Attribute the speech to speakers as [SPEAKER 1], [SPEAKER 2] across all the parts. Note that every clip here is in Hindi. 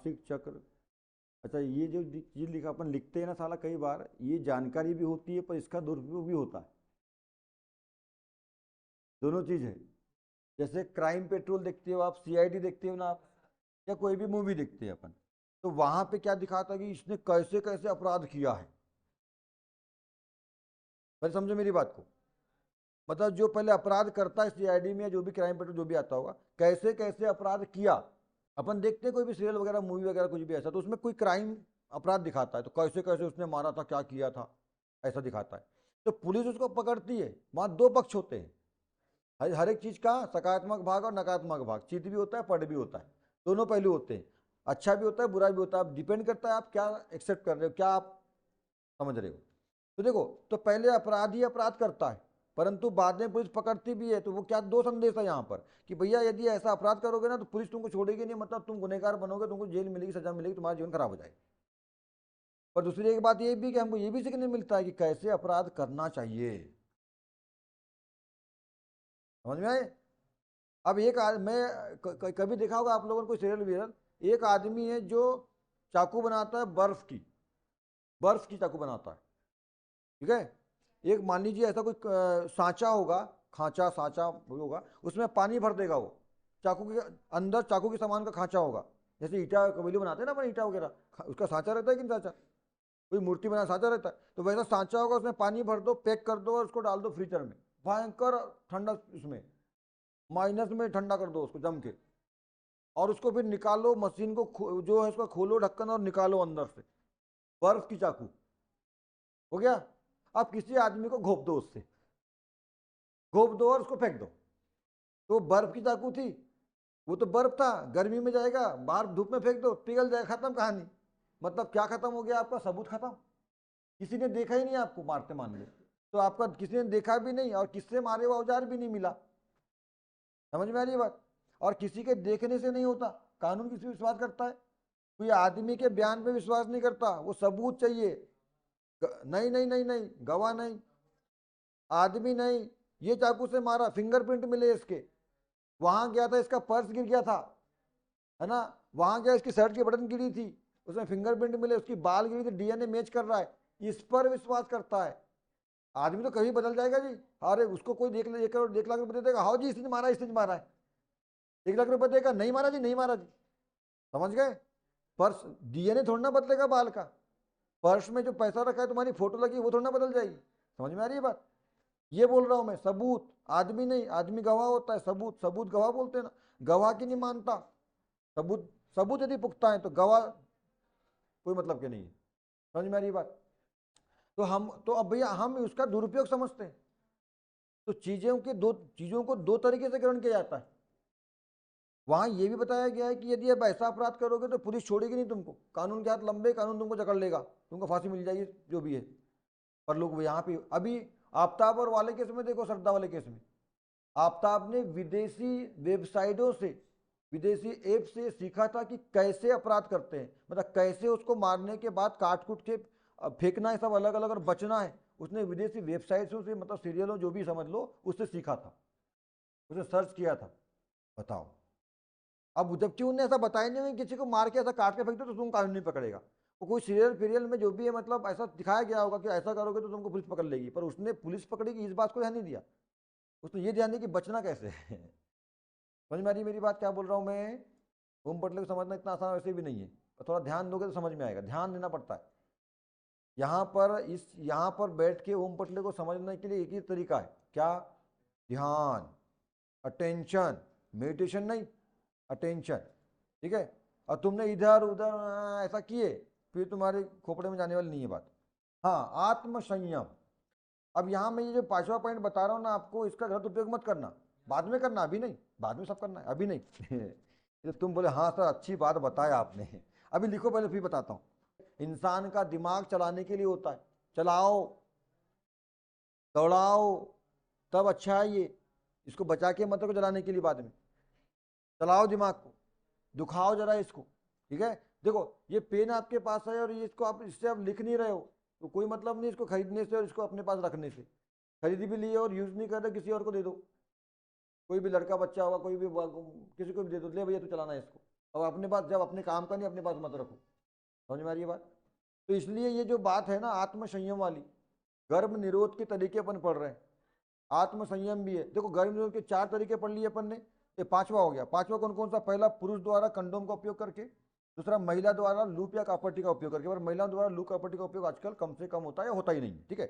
[SPEAKER 1] मासिक चक्र। अच्छा, ये जो चीज लिखा अपन लिखते हैं ना साला, कई बार ये जानकारी भी होती है पर इसका दुरुपयोग भी होता है। दोनों चीज है। जैसे क्राइम पेट्रोल देखते हो आप, सीआईडी देखते हो ना आप, या कोई भी मूवी देखते हैं अपन, तो वहां पे क्या दिखाता है कि इसने कैसे कैसे अपराध किया है। पहले समझो मेरी बात को। मतलब जो पहले अपराध करता है सीआईडी में या जो भी क्राइम पेट्रोल जो भी आता होगा, कैसे कैसे अपराध किया। अपन देखते हैं कोई भी सीरियल वगैरह मूवी वगैरह कुछ भी ऐसा, तो उसमें कोई क्राइम अपराध दिखाता है तो कैसे कैसे उसने मारा था, क्या किया था, ऐसा दिखाता है। तो पुलिस उसको पकड़ती है। वहां दो पक्ष होते हैं। हर एक चीज का सकारात्मक भाग और नकारात्मक भाग, चित भी होता है पट भी होता है। दोनों पहलू होते हैं। अच्छा भी होता है बुरा भी होता है। अब डिपेंड करता है आप क्या एक्सेप्ट कर रहे हो, क्या आप समझ रहे हो। तो देखो, तो पहले अपराधी अपराध करता है, परंतु बाद में पुलिस पकड़ती भी है। तो वो क्या दो संदेश है यहाँ पर कि भैया यदि ऐसा अपराध करोगे ना तो पुलिस तुमको छोड़ेगी नहीं, मतलब तुम गुनहगार बनोगे, तुमको जेल मिलेगी, सजा मिलेगी, तुम्हारा जीवन खराब हो जाएगा। पर दूसरी एक बात ये भी कि हमको ये भी सीखने मिलता है कि कैसे अपराध करना चाहिए। समझ में आए। अब एक मैं कभी देखा होगा आप लोगों ने कोई सीरियल वीरियल, एक आदमी है जो चाकू बनाता है, बर्फ की चाकू बनाता है। ठीक है। एक मान लीजिए ऐसा कोई सांचा होगा, खांचा सांचा होगा, उसमें पानी भर देगा वो। चाकू के अंदर चाकू के सामान का खांचा होगा। जैसे ईटा कबीले बनाते हैं ना अपन, ईटा वगैरह, उसका सांचा रहता है कि नहीं सांचा, कोई मूर्ति बना सांचा रहता है, तो वैसा सांचा होगा, उसमें पानी भर दो, पैक कर दो और उसको डाल दो फ्रीजर में। भयंकर ठंडा, उसमें माइनस में ठंडा कर दो उसको जम के, और उसको फिर निकालो मशीन को जो है उसका खोलो ढक्कन और निकालो अंदर से बर्फ की चाकू। हो गया। अब किसी आदमी को घोप दो, उससे घोप दो और उसको फेंक दो। तो बर्फ की चाकू थी, वो तो बर्फ था, गर्मी में जाएगा, बाहर धूप में फेंक दो पिघल जाएगा, खत्म कहानी। मतलब क्या खत्म हो गया, आपका सबूत खत्म। किसी ने देखा ही नहीं आपको मारते, मान लो, तो आपका किसी ने देखा भी नहीं और किससे मारे हुआ औजार भी नहीं मिला। समझ में आ रही है बात। और किसी के देखने से नहीं होता, कानून किस पे विश्वास करता है, कोई आदमी के बयान पे विश्वास नहीं करता, वो सबूत चाहिए। नहीं नहीं नहीं नहीं, गवाह नहीं, आदमी नहीं, ये चाकू से मारा, फिंगरप्रिंट मिले इसके, वहां गया था इसका पर्स गिर गया था, है ना, वहां गया इसकी शर्ट की बटन गिरी थी, उसमें फिंगरप्रिंट मिले, उसकी बाल गिरी थी, डीएनए मैच कर रहा है, इस पर विश्वास करता है। आदमी तो कभी बदल जाएगा जी। अरे उसको कोई देख ले, 1 लाख रुपए दे देगा, हाँ जी इसने मारा, इसने मारा है, 1 लाख रुपए देगा, नहीं मारा जी, नहीं मारा जी। समझ गए। पर्स, डीएनए थोड़ा ना बदलेगा बाल का, पर्स में जो पैसा रखा है तुम्हारी फोटो लगी वो थोड़ा ना बदल जाएगी। समझ में आ रही है बात। ये बोल रहा हूं मैं, सबूत आदमी नहीं, आदमी गवाह होता है, सबूत सबूत गवाह बोलते हैं ना। गवाह की नहीं मानता, सबूत, सबूत यदि पुख्ता है तो गवाह कोई मतलब के नहीं है। समझ में आ रही है बात। तो हम तो अब भैया हम उसका दुरुपयोग समझते हैं। तो चीजों को दो तरीके से ग्रहण किया जाता है। वहां ये भी बताया गया है कि यदि आप ऐसा अपराध करोगे तो पुलिस छोड़ेगी नहीं तुमको, कानून के हाथ लंबे, कानून तुमको जकड़ लेगा, तुमको फांसी मिल जाएगी, जो भी है। पर लोग यहाँ पे अभी आफ्ताब और वाले केस में देखो, सरदा वाले केस में आफ्ताब ने विदेशी वेबसाइटों से, विदेशी ऐप से सीखा था कि कैसे अपराध करते हैं, मतलब कैसे उसको मारने के बाद काट कूट के फेंकना है, सब अलग अलग, और बचना है। उसने विदेशी वेबसाइटों से, मतलब सीरियलों जो भी समझ लो, उससे सीखा था, उसने सर्च किया था। बताओ। अब जबकि उन्हें ऐसा बताया नहीं कि किसी को मार के ऐसा काट के फेंक दो तो तुम कानून नहीं पकड़ेगा। वो कोई सीरियल फीरियल में जो भी है, मतलब ऐसा दिखाया गया होगा कि ऐसा करोगे तो तुमको पुलिस पकड़ लेगी, पर उसने पुलिस पकड़ेगी इस बात को ध्यान नहीं दिया। उसने ये ध्यान दिया कि बचना कैसे है। समझ में आ रही मेरी बात क्या बोल रहा हूँ मैं। ओम पटले को समझना इतना आसान वैसे भी नहीं है, और थोड़ा ध्यान दोगे तो समझ में आएगा, ध्यान देना पड़ता है। यहाँ पर बैठ के ओम पटले को समझने के लिए एक ही तरीका है, क्या, ध्यान, अटेंशन, मेडिटेशन नहीं, अटेंशन। ठीक है। और तुमने इधर उधर ऐसा किए, फिर तुम्हारे खोपड़े में जाने वाली नहीं है बात। हाँ, आत्मसंयम। अब यहाँ मैं ये जो 5वां पॉइंट बता रहा हूँ ना आपको, इसका गलत उपयोग मत करना, बाद में करना, अभी नहीं, बाद में सब करना है, अभी नहीं। ये तुम बोले हाँ सर अच्छी बात बताया आपने, अभी लिखो पहले फिर बताता हूँ। इंसान का दिमाग चलाने के लिए होता है, चलाओ, दौड़ाओ, तब अच्छा है ये। इसको बचा के मत रखो जलाने के लिए बाद में। चलाओ दिमाग को, दुखाओ जरा इसको। ठीक है। देखो, ये पेन आपके पास है और ये इसको आप, इससे आप लिख नहीं रहे हो, तो कोई मतलब नहीं इसको खरीदने से और इसको अपने पास रखने से। खरीद भी लिए और यूज नहीं कर रहे, किसी और को दे दो, कोई भी लड़का बच्चा होगा, कोई भी किसी को भी दे दो, ले भैया तू चलाना है इसको। अब अपने पास, जब अपने काम का नहीं अपने पास मत रखो। समझ में आ रही है बात? तो इसलिए ये जो बात है ना आत्म संयम वाली, गर्भ निरोध के तरीके अपन पढ़ रहे हैं, आत्म संयम भी है। देखो गर्भ निरोध के 4 तरीके पढ़ लिए अपन ने, ये 5वां हो गया। 5वां कौन कौन सा? पहला पुरुष द्वारा कंडोम का उपयोग करके, दूसरा महिला द्वारा लूप या कापट्टी का उपयोग करके, पर महिलाओं द्वारा लूप कापट्टी का उपयोग आजकल कम से कम होता है या होता ही नहीं, ठीक है।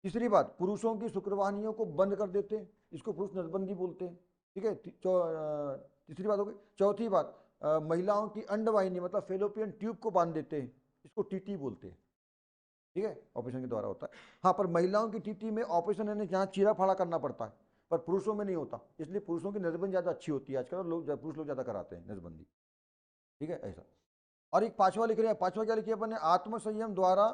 [SPEAKER 1] तीसरी बात, पुरुषों की शुक्रवाहिनियों को बंद कर देते हैं, इसको पुरुष नसबंदी बोलते हैं, ठीक है। तीसरी बात हो गई। चौथी बात, महिलाओं की अंडवाहिनी मतलब फेलोपियन ट्यूब को बांध देते हैं, इसको टीटी बोलते हैं, ठीक है, ऑपरेशन के द्वारा होता है। हाँ, पर महिलाओं की टीटी में ऑपरेशन यानी जहाँ चीरा फाड़ा करना पड़ता है, पर पुरुषों में नहीं होता, इसलिए पुरुषों की नसबंदी ज़्यादा अच्छी होती है आजकल, लोग पुरुष लोग ज़्यादा कराते हैं नसबंदी, ठीक है ऐसा। और एक 5वां लिख रहे हैं, 5वां क्या लिखिए अपन ने? आत्म संयम द्वारा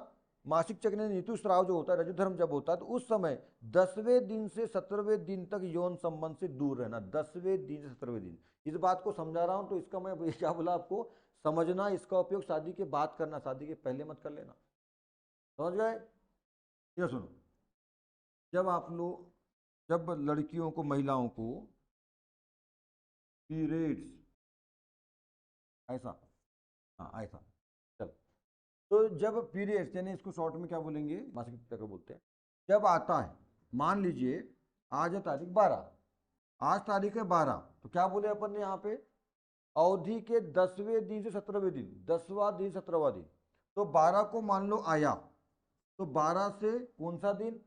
[SPEAKER 1] मासिक चक्र में ऋतुस्राव जो होता है, रजोधर्म जब होता है, तो उस समय 10वें दिन से 17वें दिन तक यौन संबंध से दूर रहना। 10वें दिन से 17वें दिन, इस बात को समझा रहा हूं तो इसका मैं क्या बोला आपको, समझना, इसका उपयोग शादी के बाद करना, शादी के पहले मत कर लेना। समझ गए? ये सुनो, जब आप लोग, जब लड़कियों को, महिलाओं को पीरियड्स, ऐसा, हाँ ऐसा, चल, तो जब पीरियड्स यानी इसको शॉर्ट में क्या बोलेंगे, मासिक चक्र बोलते हैं, जब आता है, मान लीजिए आज है तारीख 12, आज तारीख है 12, तो क्या बोले अपन ने यहाँ पे, अवधि के 10वें दिन से 17वें दिन, 10वां दिन 17वां दिन, तो 12 को मान लो आया, तो 12 से कौन सा दिन,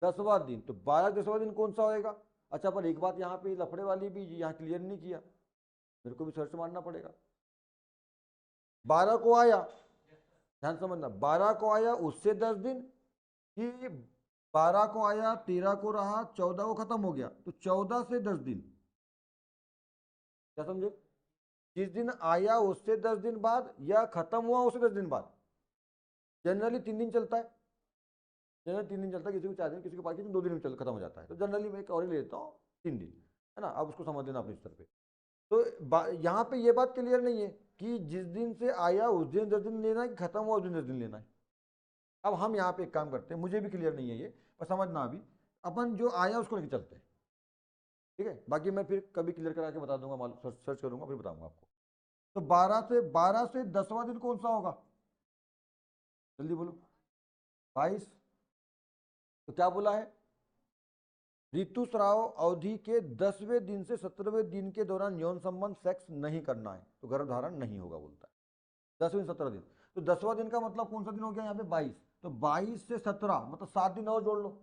[SPEAKER 1] 10वां दिन, तो 12 10वां दिन कौन सा होएगा? अच्छा, पर एक बात यहाँ पे लफड़े वाली भी यहाँ क्लियर नहीं किया, मेरे को भी सर्च मारना पड़ेगा। 12 को आया, ध्यान समझना, 12 को आया उससे 10 दिन, कि 12 को आया 13 को रहा 14 को खत्म हो गया, तो 14 से 10 दिन, क्या समझे? जिस दिन आया उससे 10 दिन बाद या खत्म हुआ उससे 10 दिन बाद, जनरली 3 दिन चलता है, जनरली 3 दिन चलता है, किसी को 4 दिन, किसी को 5 दिन, 2 दिन में चल खत्म हो जाता है, तो जनरली मैं एक और ही ले लेता हूँ 3 दिन, है ना। अब उसको समझ लेना अपने स्तर पे। तो यहाँ पे ये बात क्लियर नहीं है कि जिस दिन से आया उस दिन 10 दिन लेना है कि खत्म हुआ उस दिन 10 दिन लेना है। अब हम यहाँ पे एक काम करते हैं, मुझे भी क्लियर नहीं है ये, पर समझना अभी, अपन जो आया उसको लेके चलते हैं, ठीक है, बाकी मैं फिर कभी क्लियर करा के बता दूंगा, सर्च करूंगा फिर बताऊंगा आपको। तो 12 से 10वां दिन कौन सा होगा, जल्दी बोलो? 22। तो क्या बोला है, ऋतुस्राव अवधि के 10वें दिन से 17वें दिन के दौरान यौन संबंध सेक्स नहीं करना है, तो गर्भधारण नहीं होगा, बोलता है 10वें 17 दिन। तो 10वां दिन का मतलब कौन सा दिन हो गया यहाँ पे, 22, तो 22 से 17 मतलब 7 दिन और जोड़ लो,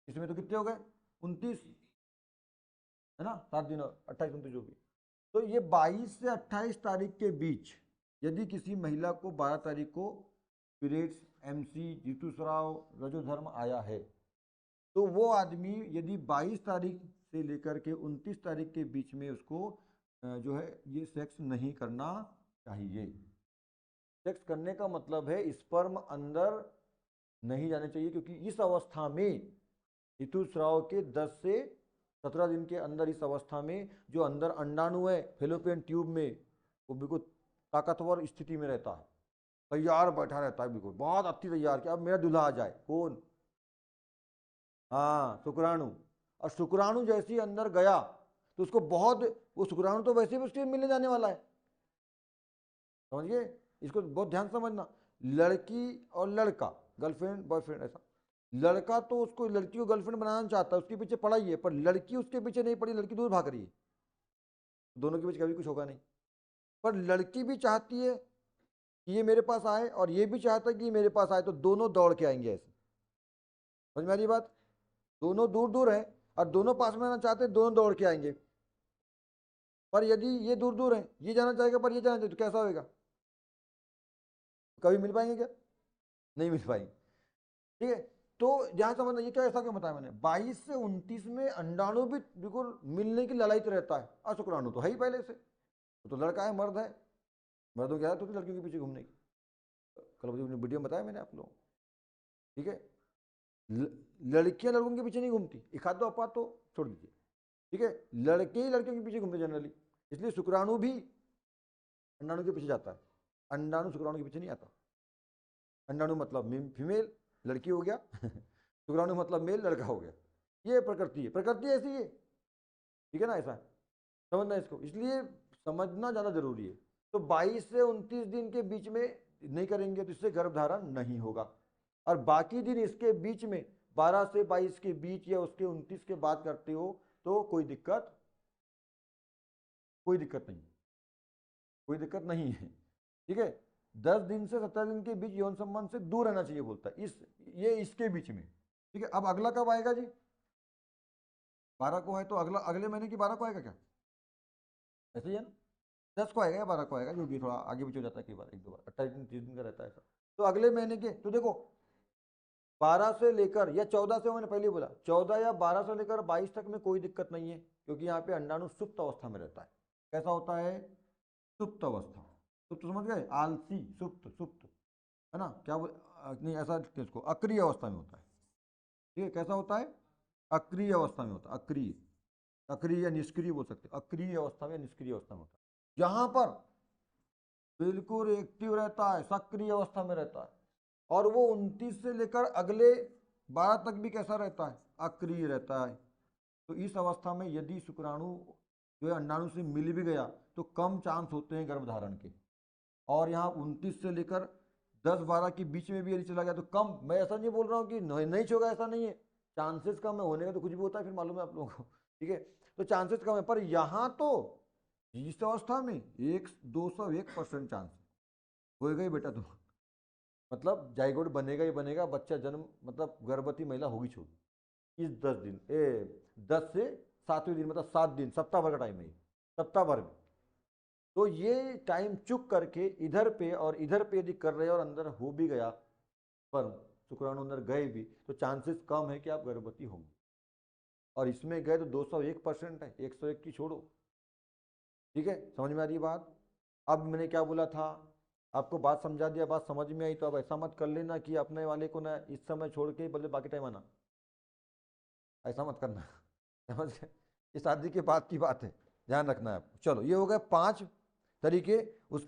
[SPEAKER 1] इसमें तो कितने हो गए, 29, है ना, 7 दिन और 28 29 जो भी। तो ये 22 से 28 तारीख के बीच यदि किसी महिला को 12 तारीख को पीरियड्स, एमसी, ऋतुस्राव, रजोधर्म आया है, तो वो आदमी यदि 22 तारीख से लेकर के 29 तारीख के बीच में उसको जो है ये सेक्स नहीं करना चाहिए। सेक्स करने का मतलब है स्पर्म अंदर नहीं जाने चाहिए, क्योंकि इस अवस्था में ऋतुस्राव के 10 से 17 दिन के अंदर, इस अवस्था में जो अंदर अंडाणु है फेलोपियन ट्यूब में, वो बिल्कुल ताकतवर स्थिति में रहता है, तैयार बैठा रहता है, बिल्कुल बहुत अच्छी तैयार कि अब मेरा दूल्हा आ जाए। कौन? हाँ, शुक्राणु। और शुक्राणु जैसे ही अंदर गया तो उसको बहुत, वो शुक्राणु तो वैसे भी उसके मिलने जाने वाला है, समझिए, इसको बहुत ध्यान से समझना। लड़की और लड़का, गर्लफ्रेंड बॉयफ्रेंड, ऐसा, लड़का तो उसको, लड़की को गर्लफ्रेंड बनाना चाहता है, उसके पीछे पड़ा ही है, पर लड़की उसके पीछे नहीं पड़ी, लड़की दूर भाग रही है, दोनों के बीच कभी कुछ होगा नहीं। पर लड़की भी चाहती है कि ये मेरे पास आए और ये भी चाहता है कि ये मेरे पास आए, तो दोनों दौड़ के आएंगे, ऐसे, समझ में आ रही बात? दोनों दूर दूर है और दोनों पास में आना चाहते हैं, दोनों दौड़ के आएंगे। पर यदि ये दूर दूर है, ये जाना चाहेगा पर ये जाना चाहिए, तो कैसा होगा, कभी मिल पाएंगे क्या? नहीं मिल पाएंगे, ठीक है। तो जहां समझना, ये क्या ऐसा क्यों बताया मैंने, 22 से 29 में अंडाणु भी बिल्कुल मिलने की ललायत रहता है, और शुक्राणु तो है ही पहले से, तो लड़का है, मर्द है, मर्दों की आदत होती है लड़कियों के पीछे घूमने की, कल वीडियो में बताया मैंने आप लोगों को, ठीक है। लड़कियां लड़कों के पीछे नहीं घूमती, एक आध दो अपवाद तो छोड़ दीजिए, ठीक है, लड़के ही लड़कियों के पीछे घूमते जनरली, इसलिए शुक्राणु भी अंडाणु के पीछे जाता है, अंडाणु शुक्राणु के पीछे नहीं आता। अंडाणु मतलब फीमेल, लड़की हो गया शुक्राणु मतलब मेल, लड़का हो गया, ये प्रकृति है, प्रकृति ऐसी है, ठीक है ना, ऐसा समझना इसको। इसलिए समझना ज़्यादा जरूरी है। तो 22 से 29 दिन के बीच में नहीं करेंगे तो इससे गर्भधारण नहीं होगा, और बाकी दिन इसके बीच में 12 से 22 के बीच या उसके 29 के बाद करते हो तो कोई दिक्कत नहीं, कोई दिक्कत नहीं है। ठीक है, 10 दिन से 17 दिन के बीच यौन संबंध से दूर रहना चाहिए बोलता है, ये इसके बीच में। ठीक है, अब अगला कब आएगा जी? 12 को है तो अगला अगले महीने की 12 को आएगा क्या? ऐसे ही है ना, 10 को आएगा या 12 को आएगा, जो भी थोड़ा आगे पीछे हो जाता है कई बार, एक दो बार 28 दिन 30 दिन का रहता है ऐसा। तो अगले महीने के तो देखो 12 से लेकर या 14 से, मैंने पहले ही बोला 14 या 12 से लेकर 22 तक में कोई दिक्कत नहीं है, क्योंकि यहाँ पे अंडाणु सुप्त अवस्था में रहता है। कैसा होता है? सुप्त अवस्था। सुप्त समझ गए, आलसी सुप्त, सुप्त है ना, क्या नहीं ऐसा इसको अक्रिय अवस्था में होता है। ठीक है, कैसा होता है? अक्रिय अवस्था में होता है, अक्रिय, अक्रिय या निष्क्रिय बोल सकते हैं, अक्रिय अवस्था में, निष्क्रिय अवस्था में होता है। यहाँ पर बिल्कुल एक्टिव रहता है, सक्रिय अवस्था में रहता है, और वो 29 से लेकर अगले 12 तक भी कैसा रहता है? अक्रिय रहता है। तो इस अवस्था में यदि शुक्राणु जो है अंडाणु से मिल भी गया तो कम चांस होते हैं गर्भधारण के, और यहाँ 29 से लेकर 10-12 के बीच में भी यदि चला गया तो कम, मैं ऐसा नहीं बोल रहा हूँ कि नहीं होगा, ऐसा नहीं है, चांसेस कम है, होने का तो कुछ भी होता है, फिर मालूम है आप लोगों को। ठीक है, तो चांसेस कम है, पर यहाँ तो इस अवस्था में 201% चांस होएगा ही बेटा, तो मतलब जाइगोट बनेगा ही बनेगा, बच्चा जन्म मतलब गर्भवती महिला होगी छोगी इस 10 दिन 10 से 7वें दिन, मतलब 7 दिन, सप्ताह भर का टाइम है, सप्ताह भर में। तो ये टाइम चुक करके इधर पे और इधर पे यदि कर रहे हैं और अंदर हो भी गया पर शुक्राणु अंदर गए भी, तो चांसेस कम है कि आप गर्भवती होंगे, और इसमें गए तो 201% है, 101 की छोड़ो। ठीक है, समझ में आ रही बात? अब मैंने क्या बोला था, आपको बात समझा दिया, बात समझ में आई, तो अब ऐसा मत कर लेना कि अपने वाले को ना इस समय छोड़ के बोले बाकी टाइम आना, ऐसा मत करना। समझ गए? ये शादी के बाद की बात है, ध्यान रखना है आपको। चलो, ये हो गए 5 तरीके। उसके